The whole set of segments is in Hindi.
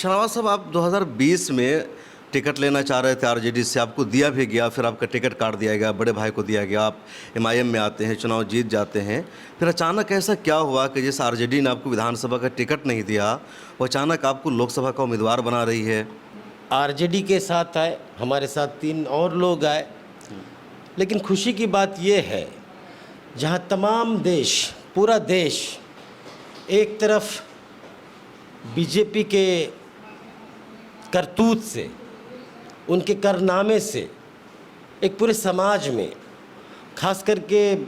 शाहनवाज साहब, आप 2020 में टिकट लेना चाह रहे थे आरजेडी से, आपको दिया भी गया, फिर आपका टिकट काट दिया गया, बड़े भाई को दिया गया, आप एमआईएम में आते हैं, चुनाव जीत जाते हैं। फिर अचानक ऐसा क्या हुआ कि जिस आरजेडी ने आपको विधानसभा का टिकट नहीं दिया, वो अचानक आपको लोकसभा का उम्मीदवार बना रही है? आरजेडी के साथ आए, हमारे साथ 3 और लोग आए। लेकिन खुशी की बात यह है, जहाँ तमाम देश, पूरा देश एक तरफ बीजेपी के करतूत से, उनके कारनामे से एक पूरे समाज में, खास करके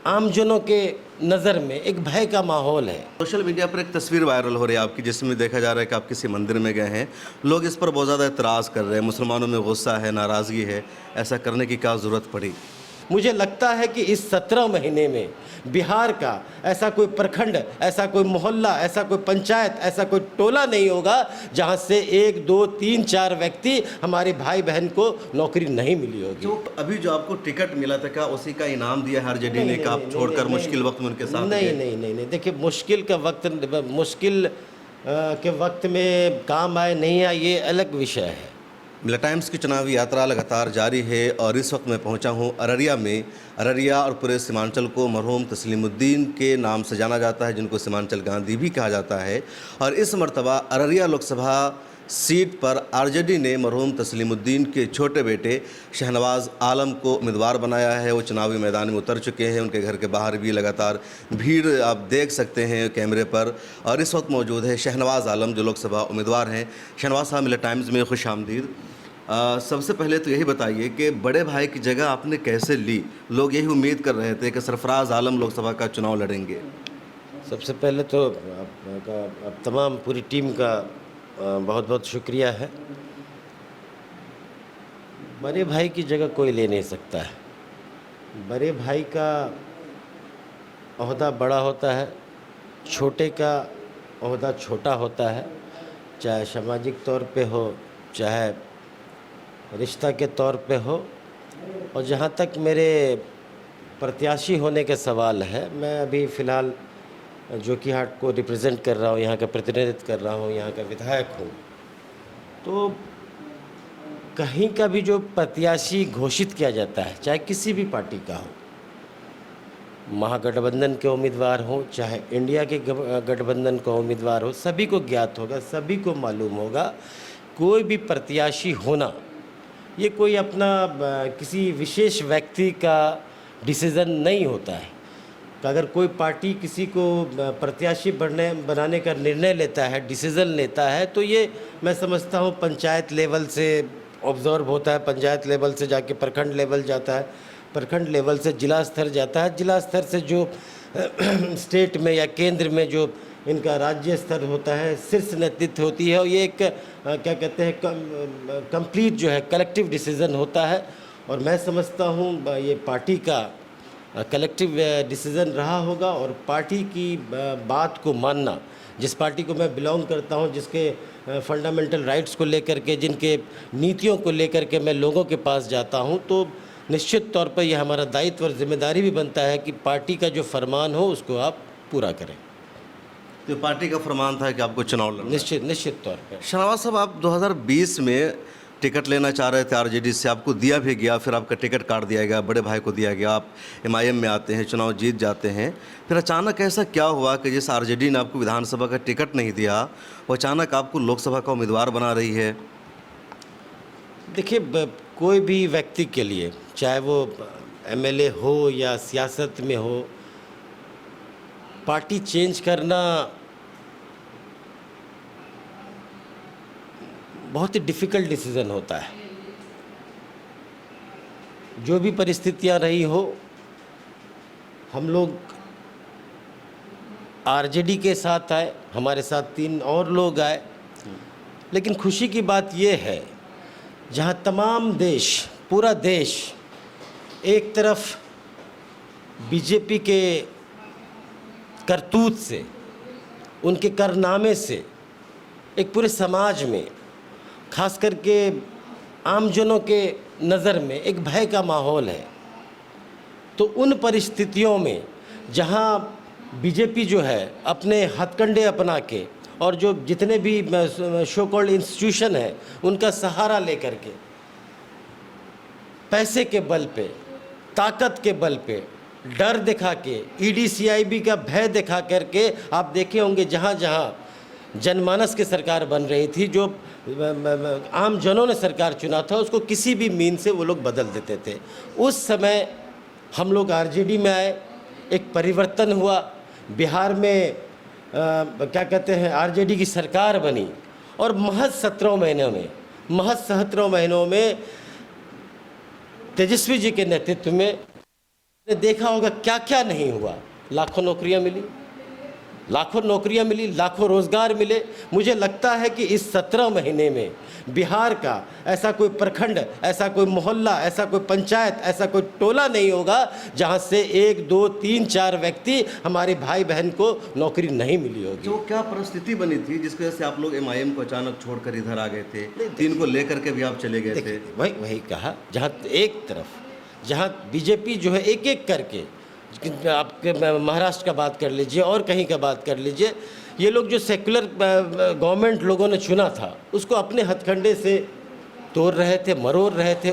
आमजनों के नज़र में एक भय का माहौल है। सोशल मीडिया पर एक तस्वीर वायरल हो रही है आपकी, जिसमें देखा जा रहा है कि आप किसी मंदिर में गए हैं। लोग इस पर बहुत ज़्यादा एतराज़ कर रहे हैं, मुसलमानों में गुस्सा है, नाराज़गी है। ऐसा करने की क्या ज़रूरत पड़ी? मुझे लगता है कि इस 17 महीने में बिहार का ऐसा कोई प्रखंड, ऐसा कोई मोहल्ला, ऐसा कोई पंचायत, ऐसा कोई टोला नहीं होगा जहां से 1, 2, 3, 4 व्यक्ति हमारे भाई बहन को नौकरी नहीं मिली होगी। तो अभी जो आपको टिकट मिला था, क्या उसी का इनाम दिया है आरजेडी ने, कि आप छोड़कर मुश्किल वक्त में उनके साथ? नहीं, देखिए, मुश्किल के वक्त में काम आए नहीं आए, ये अलग विषय है। मिला टाइम्स की चुनावी यात्रा लगातार जारी है और इस वक्त मैं पहुंचा हूं अररिया में। अररिया और पूरे सीमांचल को मरहूम तस्लीमुद्दीन के नाम से जाना जाता है, जिनको सीमांचल गांधी भी कहा जाता है। और इस मर्तबा अररिया लोकसभा सीट पर आरजेडी ने मरहूम तस्लीमुद्दीन के छोटे बेटे शहनवाज आलम को उम्मीदवार बनाया है। वो चुनावी मैदान में उतर चुके हैं। उनके घर के बाहर भी लगातार भीड़ आप देख सकते हैं कैमरे पर। और इस वक्त मौजूद है शहनवाज आलम, जो लोकसभा उम्मीदवार हैं। शहनवाज साहब, मिला टाइम्स में खुश आमदीद। सबसे पहले तो यही बताइए कि बड़े भाई की जगह आपने कैसे ली? लोग यही उम्मीद कर रहे थे कि सरफराज आलम लोकसभा का चुनाव लड़ेंगे। सबसे पहले तो आपका तमाम पूरी टीम का बहुत बहुत शुक्रिया है। बड़े भाई की जगह कोई ले नहीं सकता है। बड़े भाई का ओहदा बड़ा होता है, छोटे का ओहदा छोटा होता है, चाहे सामाजिक तौर पे हो, चाहे रिश्ता के तौर पे हो। और जहाँ तक मेरे प्रत्याशी होने के सवाल है, मैं अभी फ़िलहाल जोकीहाट को रिप्रेजेंट कर रहा हूँ, यहाँ का प्रतिनिधित्व कर रहा हूँ, यहाँ का विधायक हूँ। तो कहीं का भी जो प्रत्याशी घोषित किया जाता है, चाहे किसी भी पार्टी का हो, महागठबंधन के उम्मीदवार हों, चाहे इंडिया के गठबंधन का उम्मीदवार हो, सभी को ज्ञात होगा, सभी को मालूम होगा, कोई भी प्रत्याशी होना ये कोई अपना किसी विशेष व्यक्ति का डिसीज़न नहीं होता है। कि अगर कोई पार्टी किसी को प्रत्याशी बनाने का निर्णय लेता है, डिसीज़न लेता है, तो ये मैं समझता हूँ पंचायत लेवल से ऑब्ज़र्व होता है, पंचायत लेवल से जाके प्रखंड लेवल जाता है, प्रखंड लेवल से जिला स्तर जाता है, जिला स्तर से जो स्टेट में या केंद्र में जो इनका राज्य स्तर होता है, शीर्ष नेतृत्व होती है। और ये एक क्या कहते हैं, कंप्लीट जो है कलेक्टिव डिसीज़न होता है। और मैं समझता हूँ ये पार्टी का कलेक्टिव डिसीज़न रहा होगा। और पार्टी की बात को मानना, जिस पार्टी को मैं बिलोंग करता हूँ, जिसके फंडामेंटल राइट्स को लेकर के, जिनके नीतियों को लेकर के मैं लोगों के पास जाता हूँ, तो निश्चित तौर पर यह हमारा दायित्व और जिम्मेदारी भी बनता है कि पार्टी का जो फरमान हो उसको आप पूरा करें। तो पार्टी का फरमान था कि आपको चुनाव लड़ना? निश्चित तौर पर। शहनवाज साहब, आप 2020 में टिकट लेना चाह रहे थे आरजेडी से, आपको दिया भी गया, फिर आपका टिकट काट दिया गया, बड़े भाई को दिया गया, आप एमआईएम में आते हैं, चुनाव जीत जाते हैं। फिर अचानक ऐसा क्या हुआ कि जिस आरजेडी ने आपको विधानसभा का टिकट नहीं दिया, वो अचानक आपको लोकसभा का उम्मीदवार बना रही है? देखिए, कोई भी व्यक्ति के लिए, चाहे वो एमएलए हो या सियासत में हो, पार्टी चेंज करना बहुत ही डिफ़िकल्ट डिसीज़न होता है। जो भी परिस्थितियां रही हो, हम लोग आरजेडी के साथ आए, हमारे साथ 3 और लोग आए। लेकिन खुशी की बात यह है, जहाँ तमाम देश, पूरा देश एक तरफ बीजेपी के करतूत से, उनके कारनामे से एक पूरे समाज में, खास करके आमजनों के नज़र में एक भय का माहौल है। तो उन परिस्थितियों में जहां बीजेपी जो है अपने हथकंडे अपना के और जो जितने भी शो कॉल्ड इंस्टीट्यूशन है उनका सहारा लेकर के, पैसे के बल पे, ताकत के बल पे, डर दिखा के, ईडी सीआईबी का भय दिखा करके आप देखे होंगे जहाँ जहाँ जनमानस की सरकार बन रही थी, जो आम जनों ने सरकार चुना था, उसको किसी भी मीन से वो लोग बदल देते थे। उस समय हम लोग आरजेडी में आए, एक परिवर्तन हुआ, बिहार में क्या कहते हैं आरजेडी की सरकार बनी और महज 17 महीनों में तेजस्वी जी के नेतृत्व में देखा होगा क्या क्या नहीं हुआ। लाखों नौकरियां मिली, लाखों रोजगार मिले। मुझे लगता है कि इस 17 महीने में बिहार का ऐसा कोई प्रखंड, ऐसा कोई मोहल्ला, ऐसा कोई पंचायत, ऐसा कोई टोला नहीं होगा जहां से 1, 2, 3, 4 व्यक्ति हमारे भाई बहन को नौकरी नहीं मिली होगी। तो क्या परिस्थिति बनी थी जिसकी वजह से आप लोग एमआईएम को अचानक छोड़कर इधर आ गए थे? 3 को लेकर के भी आप चले गए थे। वही कहा, जहाँ बीजेपी जो है एक एक करके, आपके महाराष्ट्र का बात कर लीजिए और कहीं का बात कर लीजिए, ये लोग जो सेकुलर गवर्नमेंट लोगों ने चुना था उसको अपने हथकंडे से तोड़ रहे थे, मरोड़ रहे थे।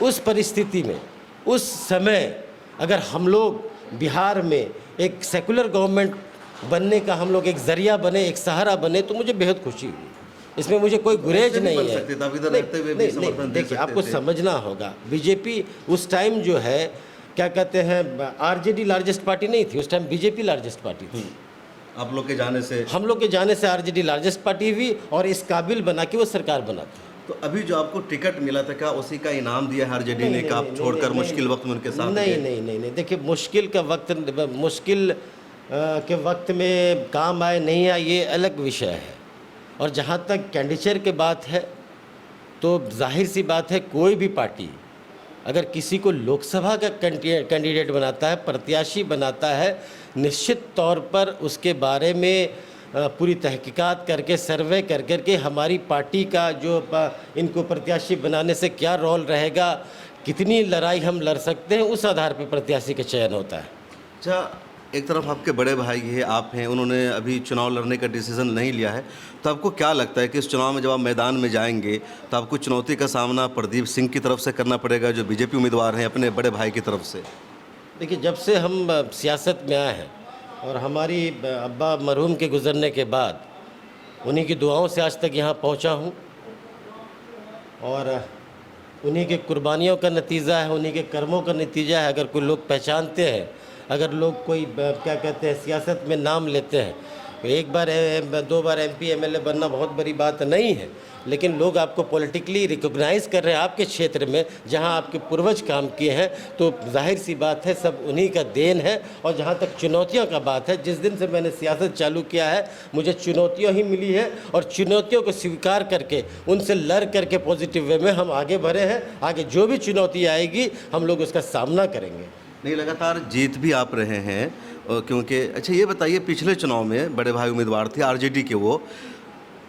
उस परिस्थिति में, उस समय अगर हम लोग बिहार में एक सेकुलर गवर्नमेंट बनने का हम लोग एक जरिया बने, एक सहारा बने, तो मुझे बेहद खुशी हुई। इसमें मुझे कोई गुरेज नहीं है। देखिए, आपको समझना होगा, बीजेपी उस टाइम जो है क्या कहते हैं, आरजेडी लार्जेस्ट पार्टी नहीं थी, उस टाइम बीजेपी लार्जेस्ट पार्टी थी। आप लोग के जाने से, हम लोग के जाने से आरजेडी लार्जेस्ट पार्टी हुई और इस काबिल बना के वो सरकार बनाती। तो अभी जो आपको टिकट मिला था, क्या उसी का इनाम दिया है आरजेडी ने, आप छोड़कर मुश्किल वक्त में उनके साथ? नहीं। देखिए, मुश्किल के वक्त में काम आए नहीं आए ये अलग विषय है। और जहाँ तक कैंडिडेट की बात है तो जाहिर सी बात है, कोई भी पार्टी अगर किसी को लोकसभा का कैंडिडेट बनाता है, प्रत्याशी बनाता है, निश्चित तौर पर उसके बारे में पूरी तहकीकात करके, सर्वे कर के हमारी पार्टी का जो इनको प्रत्याशी बनाने से क्या रोल रहेगा, कितनी लड़ाई हम लड़ सकते हैं, उस आधार पर प्रत्याशी का चयन होता है। अच्छा, एक तरफ आपके बड़े भाई है, आप हैं, उन्होंने अभी चुनाव लड़ने का डिसीजन नहीं लिया है, तो आपको क्या लगता है कि इस चुनाव में जब आप मैदान में जाएंगे तो आपको चुनौती का सामना प्रदीप सिंह की तरफ से करना पड़ेगा, जो बीजेपी उम्मीदवार हैं, अपने बड़े भाई की तरफ से? देखिए, जब से हम सियासत में आए हैं और हमारी अब्बा मरहूम के गुज़रने के बाद उन्हीं की दुआओं से आज तक यहाँ पहुँचा हूँ और उन्हीं के कुर्बानियों का नतीजा है, उन्हीं के कर्मों का नतीजा है। अगर कोई लोग पहचानते हैं, अगर लोग कोई क्या कहते हैं सियासत में नाम लेते हैं, एक बार 2 बार MP MLA बनना बहुत बड़ी बात नहीं है, लेकिन लोग आपको पॉलिटिकली रिकॉग्नाइज़ कर रहे हैं आपके क्षेत्र में जहां आपके पूर्वज काम किए हैं, तो जाहिर सी बात है सब उन्हीं का देन है। और जहां तक चुनौतियों का बात है, जिस दिन से मैंने सियासत चालू किया है मुझे चुनौतियाँ ही मिली है और चुनौतियों को स्वीकार करके उनसे लड़ करके पॉजिटिव वे में हम आगे बढ़े हैं। आगे जो भी चुनौती आएगी हम लोग उसका सामना करेंगे। नहीं, लगातार जीत भी आप रहे हैं क्योंकि, अच्छा ये बताइए, पिछले चुनाव में बड़े भाई उम्मीदवार थे आरजेडी के, वो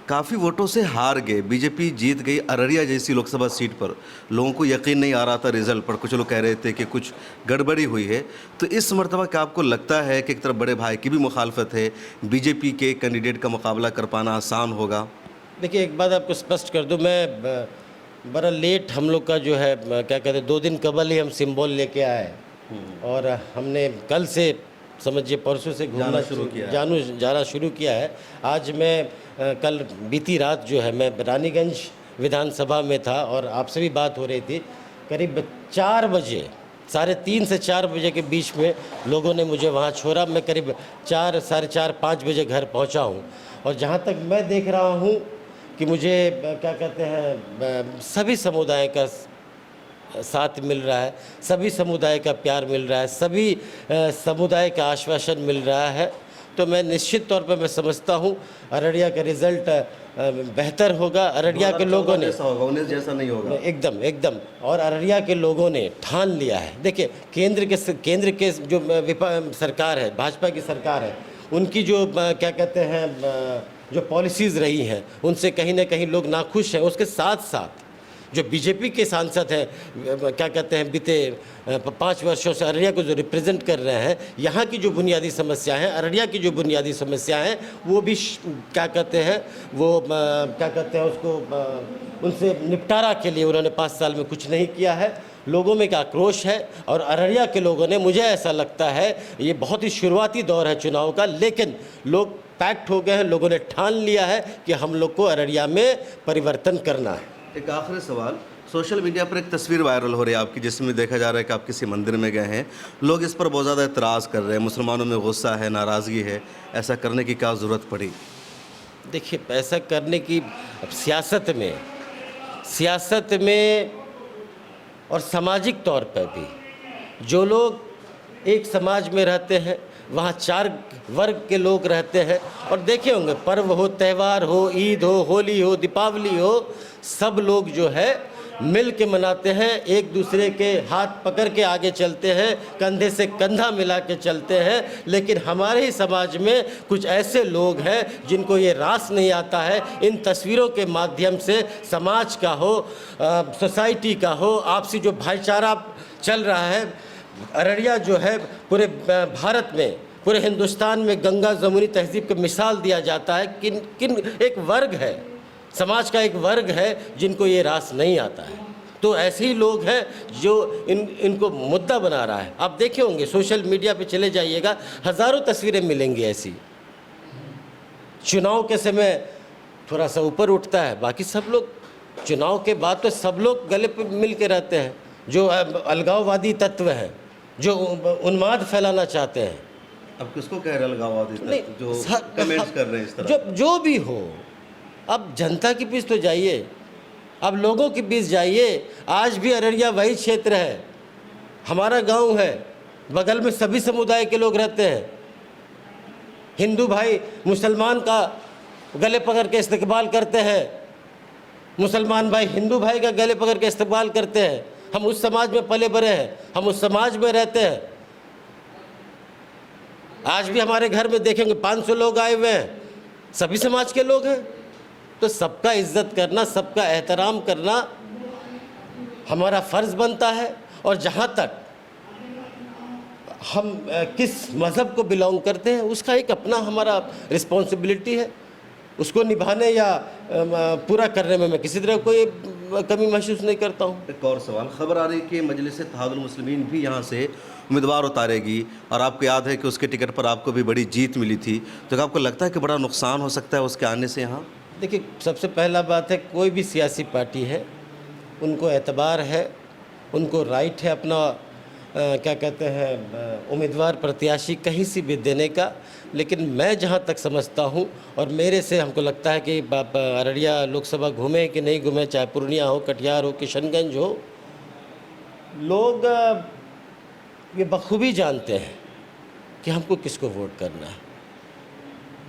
काफ़ी वोटों से हार गए, बीजेपी जीत गई अररिया जैसी लोकसभा सीट पर। लोगों को यकीन नहीं आ रहा था रिजल्ट पर, कुछ लोग कह रहे थे कि कुछ गड़बड़ी हुई है। तो इस मरतबा क्या आपको लगता है कि एक तरफ बड़े भाई की भी मुखालफत है, बीजेपी के कैंडिडेट का मुकाबला कर पाना आसान होगा? देखिए, एक बात आपको स्पष्ट कर दूँ, मैं बड़ा लेट हम लोग का जो है क्या कहते हैं 2 दिन कबल ही हम सिंबल लेके आए और हमने कल से समझिए परसों से घूमना जाना शुरू किया है। आज मैं कल बीती रात जो है मैं रानीगंज विधानसभा में था और आपसे भी बात हो रही थी। करीब 4 बजे, 3:30 से 4 बजे के बीच में लोगों ने मुझे वहाँ छोड़ा। मैं करीब 4, साढ़े 4, 5 बजे घर पहुँचा हूँ और जहाँ तक मैं देख रहा हूँ कि मुझे क्या कहते हैं सभी समुदाय का साथ मिल रहा है, सभी समुदाय का प्यार मिल रहा है, सभी समुदाय का आश्वासन मिल रहा है। तो मैं निश्चित तौर पर मैं समझता हूँ अररिया का रिज़ल्ट बेहतर होगा। अररिया के लोगों ने जैसा होगा, 19 जैसा नहीं होगा। एकदम और अररिया के लोगों ने ठान लिया है। देखिए, केंद्र के जो सरकार है, भाजपा की सरकार है, उनकी जो क्या कहते हैं जो पॉलिसीज़ रही हैं उनसे कहीं ना कहीं लोग नाखुश हैं। उसके साथ साथ जो बीजेपी के सांसद हैं, क्या कहते हैं, बीते 5 वर्षों से अररिया को जो रिप्रेजेंट कर रहे हैं, यहाँ की जो बुनियादी समस्या हैं, अररिया की जो बुनियादी समस्या हैं, वो भी क्या कहते हैं, वो क्या कहते हैं उसको, उनसे निपटारा के लिए उन्होंने 5 साल में कुछ नहीं किया है। लोगों में एक आक्रोश है और अररिया के लोगों ने, मुझे ऐसा लगता है ये बहुत ही शुरुआती दौर है चुनाव का, लेकिन लोग पैक्ट हो गए हैं, लोगों ने ठान लिया है कि हम लोग को अररिया में परिवर्तन करना है। एक आखिरी सवाल, सोशल मीडिया पर एक तस्वीर वायरल हो रही है आपकी, जिसमें देखा जा रहा है कि आप किसी मंदिर में गए हैं, लोग इस पर बहुत ज़्यादा एतराज़ कर रहे हैं, मुसलमानों में गुस्सा है, नाराज़गी है, ऐसा करने की क्या ज़रूरत पड़ी? देखिए, ऐसा करने की सियासत में और सामाजिक तौर पर भी जो लोग एक समाज में रहते हैं, वहाँ 4 वर्ग के लोग रहते हैं, और देखे होंगे पर्व हो, त्यौहार हो, ईद हो, होली हो, दीपावली हो, सब लोग जो है मिल के मनाते हैं, एक दूसरे के हाथ पकड़ के आगे चलते हैं, कंधे से कंधा मिला के चलते हैं। लेकिन हमारे ही समाज में कुछ ऐसे लोग हैं जिनको ये रास नहीं आता है, इन तस्वीरों के माध्यम से समाज का हो, सोसाइटी का हो, आपसी जो भाईचारा चल रहा है, अररिया जो है पूरे भारत में, पूरे हिंदुस्तान में गंगा जमुनी तहजीब की मिसाल दिया जाता है। किन एक वर्ग है, समाज का एक वर्ग है जिनको ये रास नहीं आता है। तो ऐसे ही लोग हैं जो इनको मुद्दा बना रहा है। आप देखे होंगे सोशल मीडिया पे चले जाइएगा, हज़ारों तस्वीरें मिलेंगी ऐसी। चुनाव के समय थोड़ा सा ऊपर उठता है, बाकी सब लोग चुनाव के बाद तो सब लोग गले पे मिल के रहते हैं। जो अलगाववादी तत्व हैं, जो उन्माद फैलाना चाहते हैं। अब किसको कह रहे हैं अलगाववादी तत्व, जो कमेंट्स कर रहे हैं इस तरह? जो भी हो, अब जनता के बीच तो जाइए, अब लोगों के बीच जाइए। आज भी अररिया वही क्षेत्र है, हमारा गांव है, बगल में सभी समुदाय के लोग रहते हैं। हिंदू भाई मुसलमान का गले पकड़ के इस्तकबाल करते हैं, मुसलमान भाई हिंदू भाई का गले पकड़ के इस्तकबाल करते हैं। हम उस समाज में पले बड़े हैं, हम उस समाज में रहते हैं। आज भी हमारे घर में देखेंगे 500 लोग आए हुए हैं, सभी समाज के लोग हैं। तो सबका इज्जत करना, सबका एहतराम करना हमारा फ़र्ज़ बनता है। और जहाँ तक हम किस मज़हब को बिलोंग करते हैं, उसका एक अपना हमारा रिस्पॉन्सिबिलिटी है, उसको निभाने या पूरा करने में मैं किसी तरह कोई कमी महसूस नहीं करता हूँ। एक और सवाल, खबर आ रही है कि मजलिस इत्तेहादुल मुस्लिमीन भी यहाँ से उम्मीदवार उतारेगी, और आपको याद है कि उसके टिकट पर आपको भी बड़ी जीत मिली थी, तो क्या आपको लगता है कि बड़ा नुकसान हो सकता है उसके आने से यहाँ? देखिए, सबसे पहला बात है, कोई भी सियासी पार्टी है, उनको एतबार है, उनको राइट है अपना क्या कहते हैं उम्मीदवार प्रत्याशी कहीं से भी देने का। लेकिन मैं जहाँ तक समझता हूँ, और मेरे से हमको लगता है कि अररिया लोकसभा घूमे कि नहीं घूमे, चाहे पूर्णिया हो, कटिहार हो, किशनगंज हो, लोग ये बखूबी जानते हैं कि हमको किसको वोट करना है।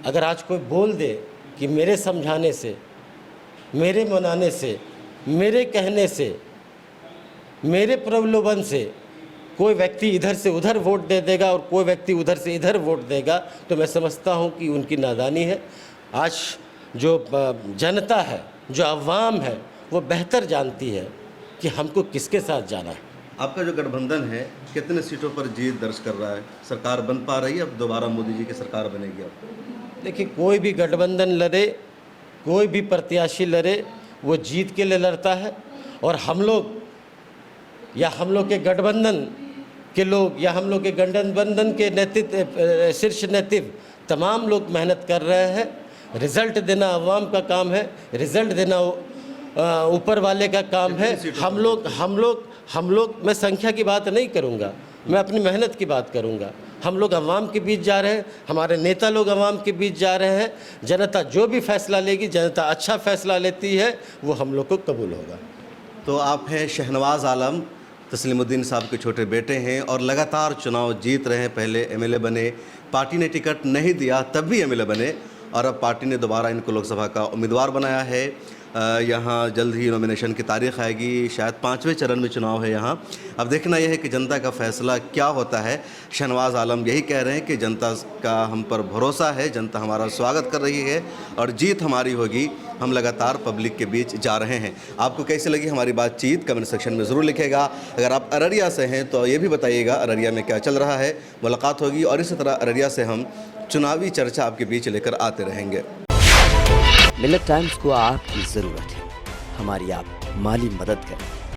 अगर आज कोई बोल दे कि मेरे समझाने से, मेरे मनाने से, मेरे कहने से, मेरे प्रलोभन से कोई व्यक्ति इधर से उधर वोट दे देगा और कोई व्यक्ति उधर से इधर वोट देगा, तो मैं समझता हूँ कि उनकी नादानी है। आज जो जनता है, जो अवाम है, वो बेहतर जानती है कि हमको किसके साथ जाना है। आपका जो गठबंधन है कितने सीटों पर जीत दर्ज कर रहा है? सरकार बन पा रही है? अब दोबारा मोदी जी की सरकार बनेगी? अब देखिए, कोई भी गठबंधन लड़े, कोई भी प्रत्याशी लड़े, वो जीत के लिए लड़ता है। और हम लोग या हम लोग के गठबंधन के लोग या हम लोग के गठबंधन के नेतृत्व, शीर्ष नेतृत्व, तमाम लोग मेहनत कर रहे हैं। रिज़ल्ट देना अवाम का काम है, रिज़ल्ट देना ऊपर वाले का काम है। हम लोग मैं संख्या की बात नहीं करूँगा, मैं अपनी मेहनत की बात करूँगा। हम लोग अवाम के बीच जा रहे हैं, हमारे नेता लोग अवाम के बीच जा रहे हैं। जनता जो भी फैसला लेगी, जनता अच्छा फैसला लेती है, वो हम लोग को कबूल होगा। तो आप हैं शहनवाज़ आलम, तस्लीमुद्दीन साहब के छोटे बेटे हैं और लगातार चुनाव जीत रहे हैं। पहले एमएलए बने, पार्टी ने टिकट नहीं दिया तब भी एमएलए बने, और अब पार्टी ने दोबारा इनको लोकसभा का उम्मीदवार बनाया है। यहाँ जल्द ही नॉमिनेशन की तारीख आएगी, शायद 5वें चरण में चुनाव है यहाँ। अब देखना यह है कि जनता का फैसला क्या होता है। शहनवाज आलम यही कह रहे हैं कि जनता का हम पर भरोसा है, जनता हमारा स्वागत कर रही है और जीत हमारी होगी। हम लगातार पब्लिक के बीच जा रहे हैं। आपको कैसी लगी हमारी बातचीत कमेंट सेक्शन में ज़रूर लिखेगा। अगर आप अररिया से हैं तो ये भी बताइएगा अररिया में क्या चल रहा है। मुलाकात होगी और इसी तरह अररिया से हम चुनावी चर्चा आपके बीच लेकर आते रहेंगे। मिलत टाइम्स को आपकी ज़रूरत है, हमारी आप माली मदद करें।